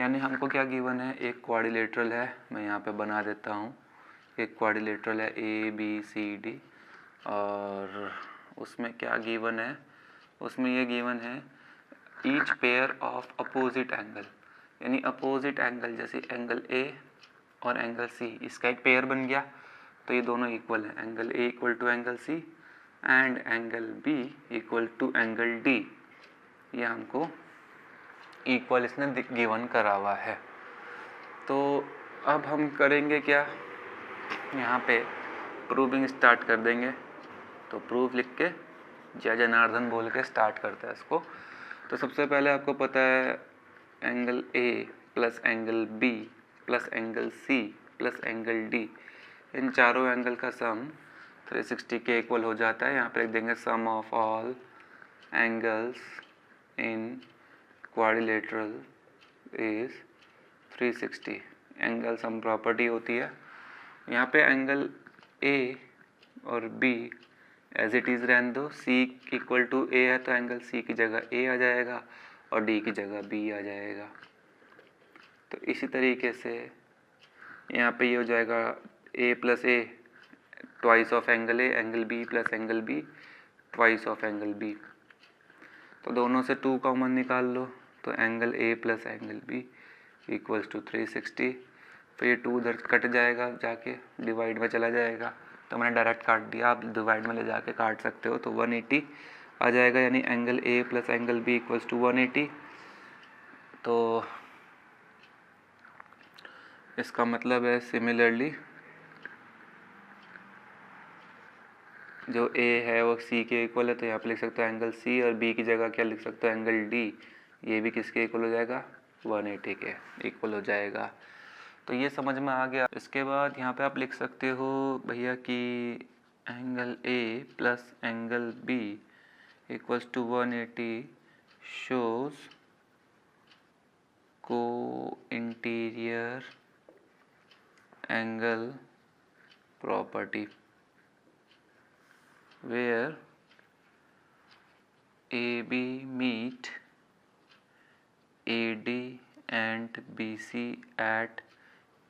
यानी हमको क्या गिवन है, एक क्वाड्रिलेटरल है, मैं यहाँ पे बना देता हूँ। एक क्वाड्रिलेटरल है ABCD और उसमें क्या गिवन है, उसमें ये गिवन है each pair of opposite angle. यानी अपोजिट एंगल जैसे एंगल A और एंगल C, इसका एक पेयर बन गया तो ये दोनों इक्वल है। Angle A equal to angle C and angle B equal to angle D, ये हमको इक्वल इसने गिवन करा हुआ है। तो अब हम करेंगे क्या, यहाँ पे प्रूविंग स्टार्ट कर देंगे। तो प्रूफ लिख के जय जनार्दन बोल के स्टार्ट करते हैं इसको। तो सबसे पहले आपको पता है angle A plus angle B plus angle C plus angle D, इन चारों एंगल का सम 360 के इक्वल हो जाता है। यहाँ पर लिख देंगे sum of all angles in quadrilateral is 360। Angle sum property होती है। यहाँ पे एंगल A और B एज इट इज़ रहने दो। C इक्वल टू A है तो एंगल C की जगह A आ जाएगा और D की जगह B आ जाएगा। तो इसी तरीके से यहाँ पे ये हो जाएगा a plus A twice of angle A, angle B plus angle B twice of angle B. तो दोनों से 2 कॉमन निकाल लो, तो angle A plus angle B equals to 360। फिर ये 2 उधर कट जाएगा, जाके डिवाइड में चला जाएगा, तो मैंने डायरेक्ट काट दिया। आप डिवाइड में ले जाके काट सकते हो, तो 180 आ जाएगा, यानी angle A plus angle B equals to 180। तो इसका मतलब है सिमिलरली जो ए है वो सी के इक्वल है, तो यहाँ पे लिख सकते हो एंगल सी, और बी की जगह क्या लिख सकते हो एंगल डी। ये भी किसके इक्वल हो जाएगा, 180 के इक्वल हो जाएगा। तो ये समझ में आ गया। इसके बाद यहाँ पे आप लिख सकते हो भैया कि angle A plus angle B equals to 180 shows को interior angle property where AB meet AD and BC at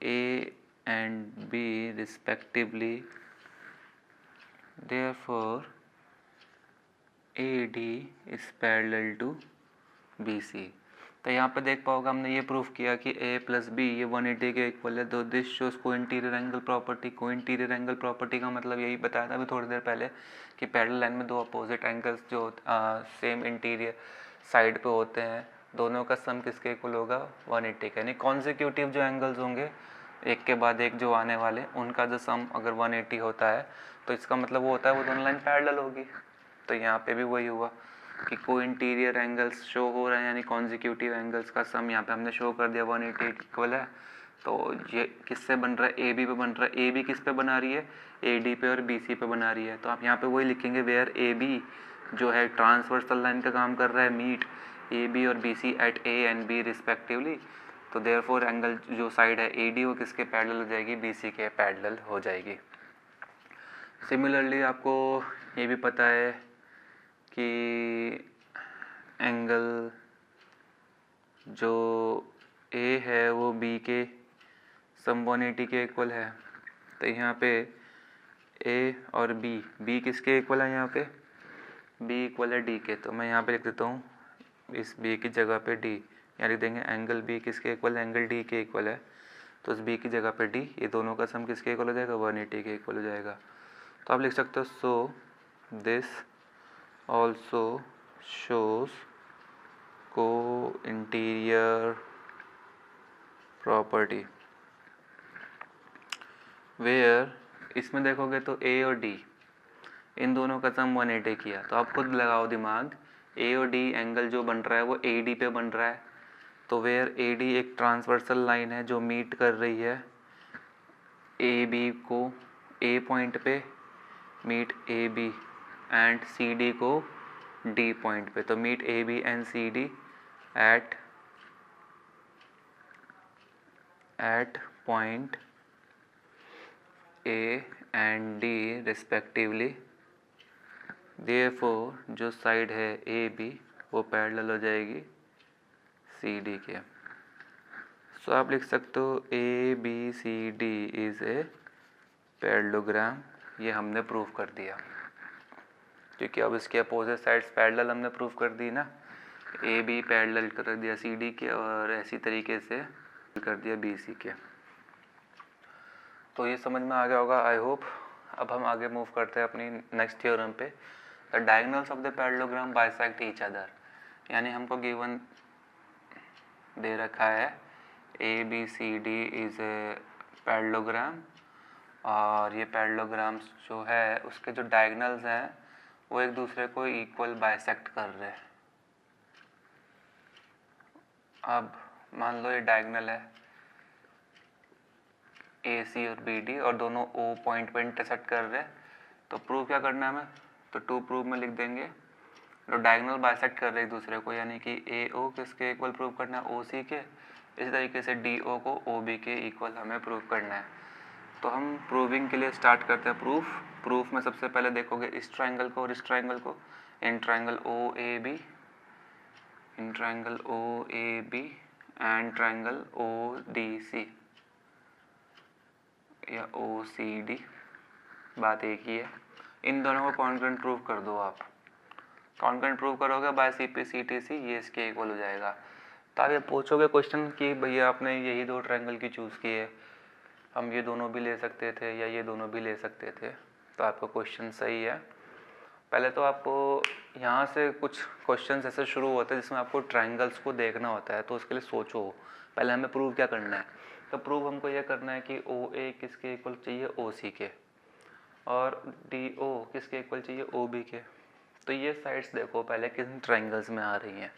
A and B respectively, therefore AD is parallel to BC। तो यहाँ पे देख पाओगे हमने ये प्रूफ किया कि A प्लस बी ये 180 के इक्वल है। तो दिस शोज को इंटीरियर एंगल प्रॉपर्टी। को इंटीरियर एंगल प्रॉपर्टी का मतलब यही बताया था अभी थोड़ी देर पहले कि पैरेलल लाइन में दो अपोजिट एंगल्स जो सेम इंटीरियर साइड पे होते हैं, दोनों का सम किसके इक्वल होगा, 180 का। यानी कॉन्सिक्यूटिव जो एंगल्स होंगे एक के बाद एक जो आने वाले, उनका जो सम अगर 180 होता है तो इसका मतलब वो होता है वो दोनों लाइन पैरेलल होगी। तो यहाँ पे भी वही हुआ कि को इंटीरियर एंगल्स शो हो रहे हैं, यानी कॉन्जिक्यूटिव एंगल्स का सम यहाँ पे हमने शो कर दिया 180 इक्वल है। तो ये किससे बन रहा है, ए बी पे बन रहा है। ए बी किस पे बना रही है, ए डी पे और बी सी पे बना रही है। तो आप यहाँ पे वही लिखेंगे वेयर ए बी जो है ट्रांसवर्सल लाइन का काम कर रहा है, मीट ए बी और B C at A and B respectively. तो देयरफॉर एंगल जो साइड है ए डी वो किसके पैरेलल हो जाएगी, बी सी के पैरेलल हो जाएगी। सिमिलरली आपको ये भी पता है कि एंगल जो ए है वो बी के सम 180 के इक्वल है। तो यहाँ पे ए और बी किसके इक्वल है, यहाँ पे बी इक्वल है डी के। तो मैं यहाँ पे लिख देता हूँ इस बी की जगह पे डी, यहाँ लिख देंगे एंगल बी किसके इक्वल है, एंगल डी के इक्वल है। तो इस बी की जगह पे डी, ये दोनों का सम किसके इक्वल हो जाएगा, 180 के इक्वल हो जाएगा। तो आप लिख सकते हो so this also shows co-interior property where, इसमें देखोगे तो A और D इन दोनों का सम 180 किया। तो आप खुद लगाओ दिमाग, A और D एंगल जो बन रहा है वो AD पे बन रहा है। तो वेयर AD एक ट्रांसवर्सल लाइन है जो मीट कर रही है AB को A पॉइंट पे, मीट AB एंड CD को D पॉइंट पे। तो meet AB and CD at point A and D respectively. Therefore जो साइड है AB वो पैरेलल हो जाएगी CD के। सो आप लिख सकते हो ABCD इज ए पैरेललोग्राम। ये हमने प्रूव कर दिया क्योंकि अब इसके अपोजिट साइड्स पैरेलल हमने प्रूव कर दी ना। ए बी पैरेलल कर दिया सी डी के और ऐसी तरीके से कर दिया बी सी के। तो ये समझ में आ गया होगा आई होप। अब हम आगे मूव करते हैं अपनी नेक्स्ट थ्योरम पे। The diagonals of the parallelogram bisect each other. यानी हमको गिवन दे रखा है A B C D is a parallelogram, और ये पैरेललोग्राम्स जो है उसके जो डायगोनल्स हैं वो एक दूसरे को इक्वल बाइसेक्ट कर रहे हैं। अब मान लो ये डायगोनल है ए सी और बी डी और दोनों ओ पॉइंट पे इंटरसेक्ट कर रहे हैं। तो प्रूव क्या करना है हमें, तो टू प्रूव में लिख देंगे जो डायगोनल बाइसेक्ट कर रहे हैं एक दूसरे को, यानी कि ए ओ किसके इक्वल प्रूव करना है, ओ सी के। इसी तरीके से डी ओ को ओ बी के इक्वल हमें प्रूव करना है। तो हम प्रूविंग के लिए स्टार्ट करते हैं प्रूफ में सबसे पहले देखोगे इस ट्रायंगल को और इस ट्रायंगल को, in triangle O A B and triangle O D C या ओ सी डी, बात एक ही है। इन दोनों को कॉन्ग्रुएंट प्रूव कर दो आप। कॉन्ग्रुएंट प्रूव करोगे by C P C T C, ये इसके इक्वल हो जाएगा। तो आप ये पूछोगे क्वेश्चन कि भैया आपने यही दो ट्रायंगल की चूज़ की है, हम ये दोनों भी ले सकते थे या ये दोनों भी ले सकते थे। तो आपका क्वेश्चन सही है। पहले तो आपको यहाँ से कुछ क्वेश्चंस ऐसे शुरू होते हैं जिसमें आपको ट्रायंगल्स को देखना होता है, तो उसके लिए सोचो पहले हमें प्रूव क्या करना है। तो प्रूव हमको ये करना है कि ओ ए किसके इक्वल चाहिए, ओ सी के, और डी ओ किसके इक्वल चाहिए, ओ बी के। तो ये साइड्स देखो पहले किन ट्रायंगल्स में आ रही हैं,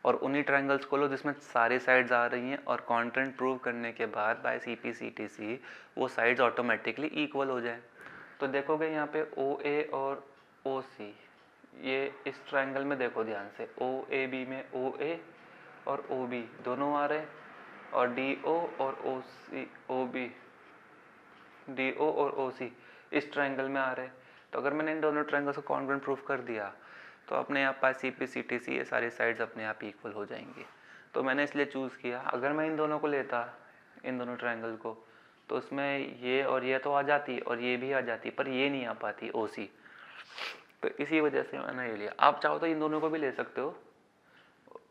और उन्हीं ट्रायंगल्स को लो जिसमें सारी साइड्स आ रही हैं, और कॉन्ट्रेंट प्रूव करने के बाद by C P C T C वो साइड्स ऑटोमेटिकली इक्वल हो जाए। तो देखोगे यहाँ पे ओ ए और ओ सी, ये इस ट्रायंगल में देखो ध्यान से, ओ ए बी में ओ ए और ओ बी दोनों आ रहे हैं, और डी ओ और ओ सी, ओ बी, डी ओ और ओ सी इस ट्रायंगल में आ रहे हैं। तो अगर मैंने इन दोनों ट्रायंगल्स को कॉन्ग्रुएंट प्रूफ कर दिया तो अपने आप पास सी पी सी टी सी ये सारी साइड्स अपने आप इक्वल हो जाएंगी। तो मैंने इसलिए चूज़ किया। अगर मैं इन दोनों को लेता, इन दोनों ट्रायंगल को, तो उसमें ये और ये तो आ जाती और ये भी आ जाती, पर ये नहीं आ पाती ओ सी। तो इसी वजह से मैंने ये लिया। आप चाहो तो इन दोनों को भी ले सकते हो,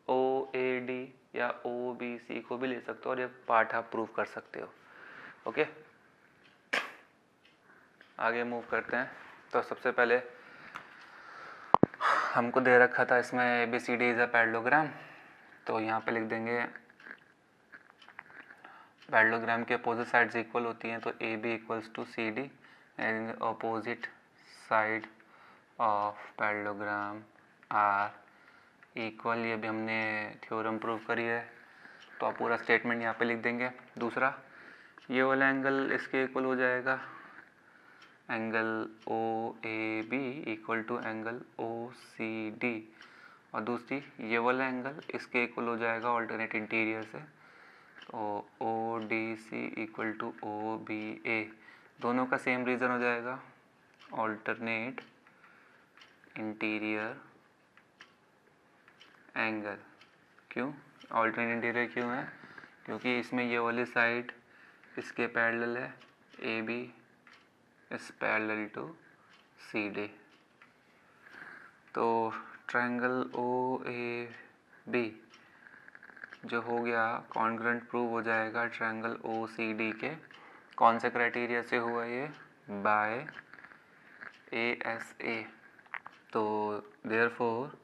ओ ए डी या ओ बी सी को भी ले सकते हो, और ये पार्ट आप प्रूव कर सकते हो। ओके, आगे मूव करते हैं। तो सबसे पहले हमको दे रखा था इसमें A B C D is a parallelogram. तो यहाँ पे लिख देंगे पैरेललोग्राम की अपोजिट साइड्स इक्वल होती हैं, तो A B equals to C D and opposite side of parallelogram are equal. ये भी हमने थ्योरम प्रूव करी है, तो आप पूरा स्टेटमेंट यहाँ पे लिख देंगे। दूसरा, ये वाला एंगल इसके इक्वल हो जाएगा angle O A B equal to angle O C D, और दूसरी ये वाला एंगल इसके इक्वल हो जाएगा ऑल्टरनेट इंटीरियर से, तो O D C equal to O B A. दोनों का सेम रीज़न हो जाएगा, ऑल्टरनेट इंटीरियर एंगल। क्यों ऑल्टरनेट इंटीरियर क्यों है? क्योंकि इसमें ये वाली साइड इसके पैरेलल है, A B is parallel to C D. तो ट्रायंगल ओ ए बी जो हो गया कॉन्ग्रुएंट प्रूव हो जाएगा ट्रायंगल ओ सी डी के। कौन से क्राइटेरिया से हुआ ये? By A S A. तो देयरफॉर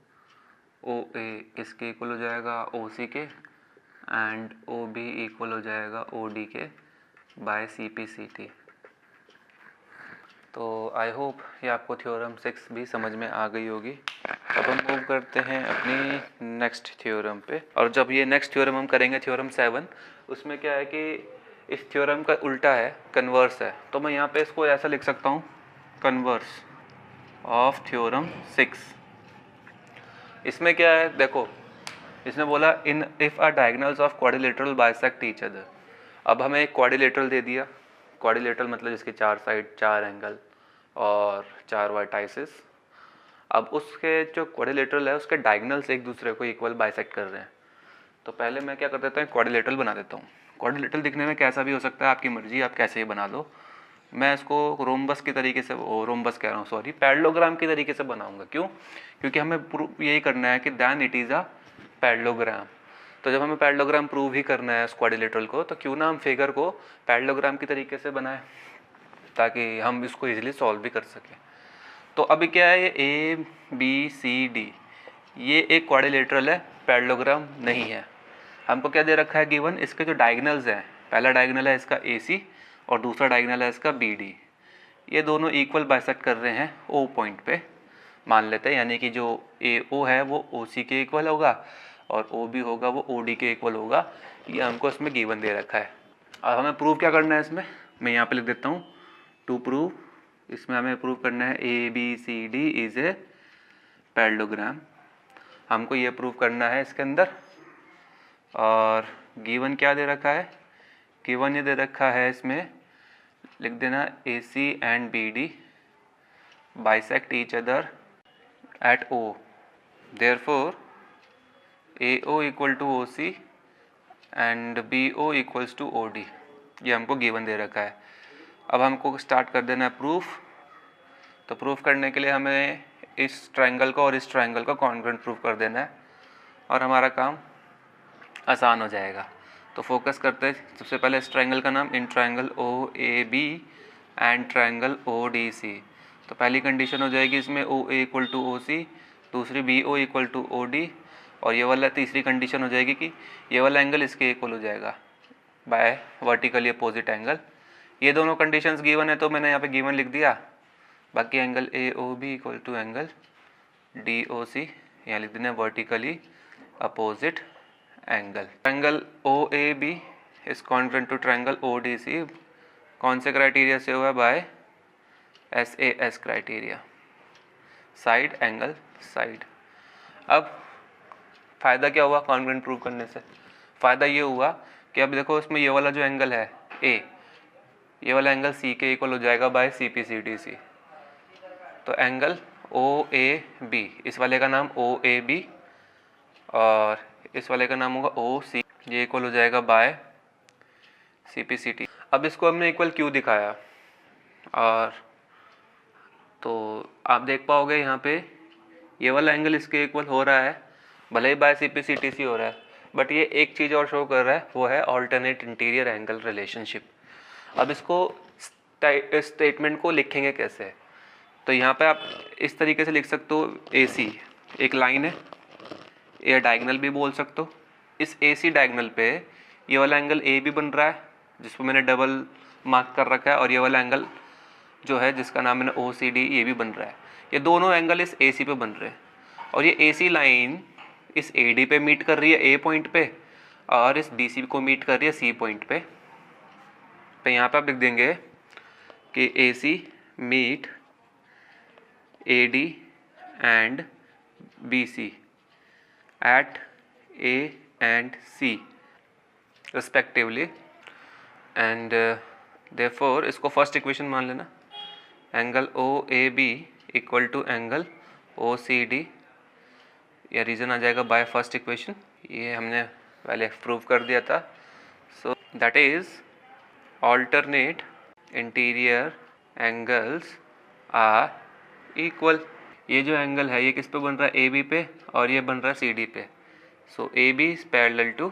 ओ ए किसके इक्वल हो जाएगा? ओ सी के, एंड ओ बी इक्वल हो जाएगा ओ डी के by C P C T. तो आई होप ये आपको थ्योरम 6 भी समझ में आ गई होगी। अब हम मूव करते हैं अपनी नेक्स्ट थ्योरम पे, और जब ये नेक्स्ट थ्योरम हम करेंगे थ्योरम 7, उसमें क्या है कि इस थ्योरम का उल्टा है, कन्वर्स है। तो मैं यहाँ पे इसको ऐसा लिख सकता हूँ, कन्वर्स ऑफ थ्योरम 6। इसमें क्या है देखो, इसने बोला इन if a diagonals of quadrilateral bisect each other. अब हमें एक क्वाड्रिलेटरल दे दिया, क्वाड्रिलेटरल मतलब जिसके 4 साइड, 4 एंगल और 4 वर्टाइसेस। अब उसके जो क्वाड्रिलेटरल है उसके डायगोनल्स एक दूसरे को इक्वल बाइसेक्ट कर रहे हैं। तो पहले मैं क्या कर देता हूँ, क्वाड्रिलेटरल बना देता हूँ। क्वाड्रिलेटरल दिखने में कैसा भी हो सकता है, आपकी मर्जी, आप कैसे ही बना दो। मैं इसको रोम्बस के तरीके से, रोम्बस कह रहा हूँ सॉरी, पैरेललोग्राम के तरीके से बनाऊंगा। क्यों? क्योंकि हमें प्रूव यही करना है कि then it is a parallelogram. तो जब हमें पैरेललोग्राम प्रूव ही करना है क्वाड्रिलेटरल को, तो क्यों ना हम फिगर को पैरेललोग्राम की तरीके से बनाएं, ताकि हम इसको इजीली सॉल्व भी कर सकें। तो अभी क्या है, ये ए बी सी डी ये एक क्वाड्रिलेटरल है, पैरेललोग्राम नहीं है। हमको क्या दे रखा है गिवन, इसके जो डायगोनल्स हैं, पहला डायगोनल है इसका ए सी और दूसरा डायगोनल है इसका बी डी। ये दोनों इक्वल बाइसेक्ट कर रहे हैं ओ पॉइंट पे, मान लेते हैं। यानी कि जो ए ओ है वो ओ सी के इक्वल होगा और ओ बी होगा वो ओ डी के इक्वल होगा। ये हमको इसमें गिवन दे रखा है। अब हमें प्रूव क्या करना है इसमें, मैं यहाँ पे लिख देता हूँ टू प्रूव। इसमें हमें प्रूव करना है A B C D is a parallelogram. हमको ये प्रूव करना है इसके अंदर। और गिवन क्या दे रखा है, गिवन ये दे रखा है इसमें, लिख देना A C and B D bisect each other at O, therefore A O equal to O C and B O equals to O D, ये हमको गिवन दे रखा है। अब हमको स्टार्ट कर देना है प्रूफ। तो प्रूफ करने के लिए हमें इस ट्रायंगल को और इस ट्रायंगल को कॉन्ग्रुएंट प्रूफ कर देना है और हमारा काम आसान हो जाएगा। तो फोकस करते हैं सबसे पहले इस ट्रायंगल का नाम, in triangle O A B and triangle O D C. तो पहली कंडीशन हो जाएगी इसमें ओ ए इक्वल टू ओ सी, दूसरी B O equal to O D, और ये वाला तीसरी कंडीशन हो जाएगी कि ये वाला एंगल इसके इक्वल हो जाएगा बाय वर्टिकली अपोजिट एंगल। ये दोनों कंडीशंस गिवन है तो मैंने यहाँ पे गिवन लिख दिया। बाकी angle A O B equal to angle D O C यहाँ लिख देना vertically opposite angle. Triangle O A B is congruent to triangle O D C, कौन से क्राइटेरिया से हुआ? By SAS criteria, side angle side. अब फ़ायदा क्या हुआ कॉन्ग्रुएंट प्रूव करने से? फ़ायदा ये हुआ कि अब देखो इसमें ये वाला जो एंगल है A, ये वाला एंगल C के इक्वल हो जाएगा बाय CPCDC। तो एंगल OAB, इस वाले का नाम OAB और इस वाले का नाम होगा OC, ये इक्वल हो जाएगा बाय CPCD। अब इसको हमने इक्वल क्यों दिखाया? और तो आप देख पाओगे यहाँ पे ये वाला एंगल इसके इक्वल हो रहा है, भले ही बाय CPCTC हो रहा है, बट ये एक चीज़ और शो कर रहा है, वो है ऑल्टरनेट इंटीरियर एंगल रिलेशनशिप। अब इसको स्टेटमेंट को लिखेंगे कैसे? तो यहाँ पे आप इस तरीके से लिख सकते हो, AC एक लाइन है, या डायगोनल भी बोल सकते हो। इस AC डायगोनल पे ये वाला एंगल A भी बन रहा है जिसको मैंने डबल मार्क कर रखा है, और ये वाला एंगल जो है जिसका नाम मैंने OCD, ये भी बन रहा है। ये दोनों एंगल इस AC पे बन रहे हैं और ये AC लाइन इस AD पे मीट कर रही है A पॉइंट पे और इस BC को मीट कर रही है C पॉइंट पे। तो यहाँ पे आप लिख देंगे कि AC meet AD and BC at A and C respectively, and therefore इसको फर्स्ट इक्वेशन मान लेना, angle OAB equal to angle OCD, या रीजन आ जाएगा बाय फर्स्ट इक्वेशन, ये हमने पहले प्रूव कर दिया था। So that is alternate interior angles are equal. ये जो एंगल है ये किस पे बन रहा है? AB पे, और ये बन रहा है CD पे। So AB is parallel to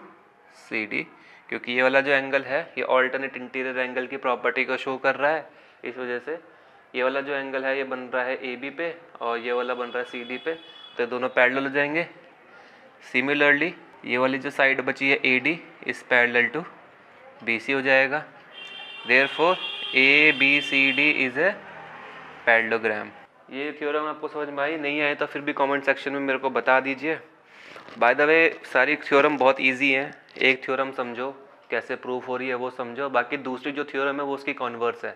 CD, क्योंकि ये वाला जो एंगल है ये ऑल्टरनेट इंटीरियर एंगल की प्रॉपर्टी को शो कर रहा है, इस वजह से ये वाला जो एंगल है ये बन रहा है AB पे और ये वाला बन रहा है CD पे, तो दोनों पैरेलल हो जाएंगे। सिमिलरली ये वाली जो साइड बची है AD इस पैरेलल टू BC हो जाएगा। Therefore ABCD is a parallelogram. ये थ्योरम आपको समझ में आई? नहीं आए तो फिर भी कमेंट सेक्शन में मेरे को बता दीजिए। बाय द वे सारी थ्योरम बहुत इजी हैं, एक थ्योरम समझो कैसे प्रूफ हो रही है वो समझो, बाकी दूसरी जो थ्योरम है वो उसकी कॉन्वर्स है।